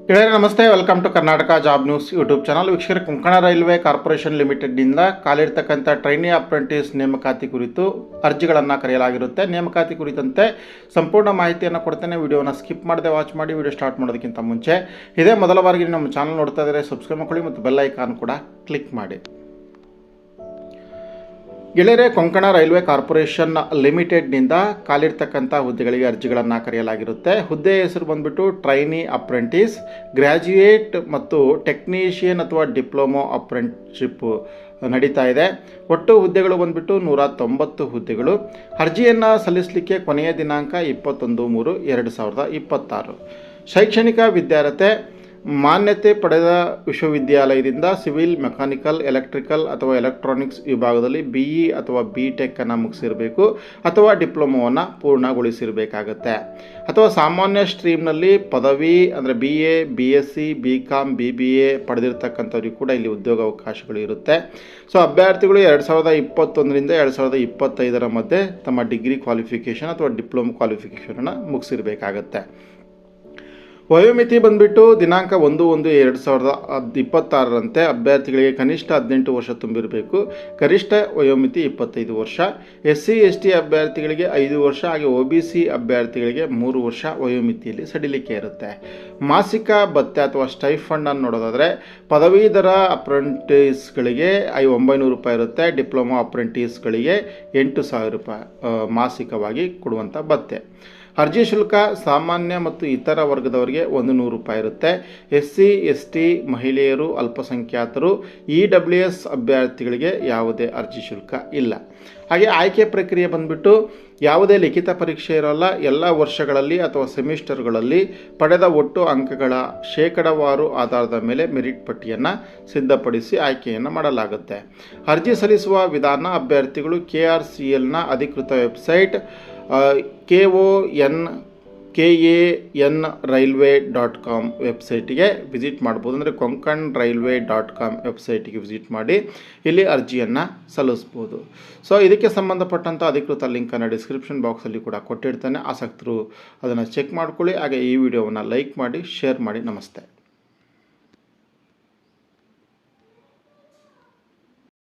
ಗೆಳೆಯರೆ ನಮಸ್ತೆ, welcome to Karnataka job news YouTube channel. ವೀಕ್ಷಕರು, ಕೊಂಕಣ ರೈಲ್ವೆ ಕಾರ್ಪೊರೇಷನ್ ಲಿಮಿಟೆಡ್ನಿಂದ ಕಾಲಿರ್ತಕ್ಕಂಥ ಟ್ರೈನಿ ಅಪ್ರೆಂಟಿಸ್ ನೇಮಕಾತಿ ಕುರಿತು ಅರ್ಜಿಗಳನ್ನು ಕರೆಯಲಾಗಿರುತ್ತೆ. ನೇಮಕಾತಿ ಕುರಿತಂತೆ ಸಂಪೂರ್ಣ ಮಾಹಿತಿಯನ್ನು ಕೊಡ್ತೇನೆ. ವಿಡಿಯೋನ ಸ್ಕಿಪ್ ಮಾಡದೆ ವಾಚ್ ಮಾಡಿ. ವಿಡಿಯೋ ಸ್ಟಾರ್ಟ್ ಮಾಡೋದಕ್ಕಿಂತ ಮುಂಚೆ ಇದೇ ಮೊದಲ ಬಾರಿಗೆ ನಮ್ಮ ಚಾನಲ್ ನೋಡ್ತಾ ಇದ್ದರೆ ಸಬ್ಸ್ಕ್ರೈಬ್ ಮಾಡ್ಕೊಳ್ಳಿ ಮತ್ತು ಬೆಲ್ ಐಕಾನ್ ಕೂಡ ಕ್ಲಿಕ್ ಮಾಡಿ. ಗೆಳೆಯರೆ, ಕೊಂಕಣ ರೈಲ್ವೆ ಕಾರ್ಪೊರೇಷನ್ ಲಿಮಿಟೆಡ್ನಿಂದ ಕಾಲಿರ್ತಕ್ಕಂಥ ಹುದ್ದೆಗಳಿಗೆ ಅರ್ಜಿಗಳನ್ನು ಕರೆಯಲಾಗಿರುತ್ತೆ. ಹುದ್ದೆಯ ಹೆಸರು ಬಂದುಬಿಟ್ಟು ಟ್ರೈನಿ ಅಪ್ರೆಂಟಿಸ್, ಗ್ರ್ಯಾಜುಯೇಟ್ ಮತ್ತು ಟೆಕ್ನಿಷಿಯನ್ ಅಥವಾ ಡಿಪ್ಲೊಮೊ ಅಪ್ರೆಂಟಿಸ್ಶಿಪ್ ನಡೀತಾ ಇದೆ. ಒಟ್ಟು ಹುದ್ದೆಗಳು ಬಂದುಬಿಟ್ಟು 190 ಹುದ್ದೆಗಳು. ಅರ್ಜಿಯನ್ನು ಸಲ್ಲಿಸಲಿಕ್ಕೆ ಕೊನೆಯ ದಿನಾಂಕ 21/3/2026. ಶೈಕ್ಷಣಿಕ ವಿದ್ಯಾರ್ಹತೆ ಮಾನ್ಯತೆ ಪಡೆದ ವಿಶ್ವವಿದ್ಯಾಲಯದಿಂದ ಸಿವಿಲ್, ಮೆಕ್ಯಾನಿಕಲ್, ಎಲೆಕ್ಟ್ರಿಕಲ್ ಅಥವಾ ಎಲೆಕ್ಟ್ರಾನಿಕ್ಸ್ ವಿಭಾಗದಲ್ಲಿ BE ಅಥವಾ BTech ಅನ್ನು ಮುಗಿಸಿರಬೇಕು ಅಥವಾ ಡಿಪ್ಲೊಮೊವನ್ನು ಪೂರ್ಣಗೊಳಿಸಿರಬೇಕಾಗತ್ತೆ. ಅಥವಾ ಸಾಮಾನ್ಯ ಸ್ಟ್ರೀಮ್ನಲ್ಲಿ ಪದವಿ ಅಂದರೆ BA, BSc, BCom, BBA ಪಡೆದಿರ್ತಕ್ಕಂಥವ್ರಿಗೆ ಕೂಡ ಇಲ್ಲಿ ಉದ್ಯೋಗಾವಕಾಶಗಳು ಇರುತ್ತೆ. ಸೊ ಅಭ್ಯರ್ಥಿಗಳು 2021ರಿಂದ 2025 ಮಧ್ಯೆ ತಮ್ಮ ಡಿಗ್ರಿ ಕ್ವಾಲಿಫಿಕೇಷನ್ ಅಥವಾ ಡಿಪ್ಲೊಮೊ ಕ್ವಾಲಿಫಿಕೇಷನನ್ನು ಮುಗಿಸಿರಬೇಕಾಗತ್ತೆ. ವಯೋಮಿತಿ ಬಂದುಬಿಟ್ಟು ದಿನಾಂಕ 1/1/2026 ಅಭ್ಯರ್ಥಿಗಳಿಗೆ ಕನಿಷ್ಠ 18 ವರ್ಷ ತುಂಬಿರಬೇಕು. ಗರಿಷ್ಠ ವಯೋಮಿತಿ 25 ವರ್ಷ. SC ST ಅಭ್ಯರ್ಥಿಗಳಿಗೆ 5 ವರ್ಷ, ಹಾಗೆ OBC ಅಭ್ಯರ್ಥಿಗಳಿಗೆ 3 ವರ್ಷ ವಯೋಮಿತಿಯಲ್ಲಿ ಸಡಿಲಿಕೆ ಇರುತ್ತೆ. ಮಾಸಿಕ ಭತ್ಯೆ ಅಥವಾ ಸ್ಟೈಫಂಡನ್ನು ನೋಡೋದಾದರೆ ಪದವೀಧರ ಅಪ್ರೆಂಟಿಸ್ಗಳಿಗೆ 900 ರೂಪಾಯಿ ಇರುತ್ತೆ. ಡಿಪ್ಲೊಮೊ ಅಪ್ರೆಂಟಿಸ್ಗಳಿಗೆ 8,000 ರೂಪಾಯಿ ಮಾಸಿಕವಾಗಿ ಕೊಡುವಂಥ ಭತ್ಯೆ. ಅರ್ಜಿ ಶುಲ್ಕ ಸಾಮಾನ್ಯ ಮತ್ತು ಇತರ ವರ್ಗದವರಿಗೆ 100 ರೂಪಾಯಿ ಇರುತ್ತೆ. SC ST ಮಹಿಳೆಯರು, ಅಲ್ಪಸಂಖ್ಯಾತರು, EWS ಅಭ್ಯರ್ಥಿಗಳಿಗೆ ಯಾವುದೇ ಅರ್ಜಿ ಶುಲ್ಕ ಇಲ್ಲ. ಹಾಗೆ ಆಯ್ಕೆ ಪ್ರಕ್ರಿಯೆ ಬಂದುಬಿಟ್ಟು ಯಾವುದೇ ಲಿಖಿತ ಪರೀಕ್ಷೆ ಇರೋಲ್ಲ. ಎಲ್ಲ ವರ್ಷಗಳಲ್ಲಿ ಅಥವಾ ಸೆಮಿಸ್ಟರ್ಗಳಲ್ಲಿ ಪಡೆದ ಒಟ್ಟು ಅಂಕಗಳ ಶೇಕಡಾವಾರು ಆಧಾರದ ಮೇಲೆ ಮೆರಿಟ್ ಪಟ್ಟಿಯನ್ನು ಸಿದ್ಧಪಡಿಸಿ ಆಯ್ಕೆಯನ್ನು ಮಾಡಲಾಗುತ್ತೆ. ಅರ್ಜಿ ಸಲ್ಲಿಸುವ ವಿಧಾನ: ಅಭ್ಯರ್ಥಿಗಳು KRCLನ ಅಧಿಕೃತ ವೆಬ್ಸೈಟ್ KONKAN ವೆಬ್ಸೈಟಿಗೆ ವಿಸಿಟ್ ಮಾಡ್ಬೋದು. ಅಂದರೆ konkanrailway.com ವೆಬ್ಸೈಟಿಗೆ ವಿಸಿಟ್ ಮಾಡಿ ಇಲ್ಲಿ ಅರ್ಜಿಯನ್ನು ಸಲ್ಲಿಸ್ಬೋದು. ಸೊ ಇದಕ್ಕೆ ಸಂಬಂಧಪಟ್ಟಂಥ ಅಧಿಕೃತ ಲಿಂಕನ್ನು ಡಿಸ್ಕ್ರಿಪ್ಷನ್ ಬಾಕ್ಸಲ್ಲಿ ಕೂಡ ಕೊಟ್ಟಿರ್ತಾನೆ. ಆಸಕ್ತರು ಅದನ್ನು ಚೆಕ್ ಮಾಡ್ಕೊಳ್ಳಿ. ಹಾಗೆ ಈ ವಿಡಿಯೋವನ್ನು ಲೈಕ್ ಮಾಡಿ, ಶೇರ್ ಮಾಡಿ. ನಮಸ್ತೆ.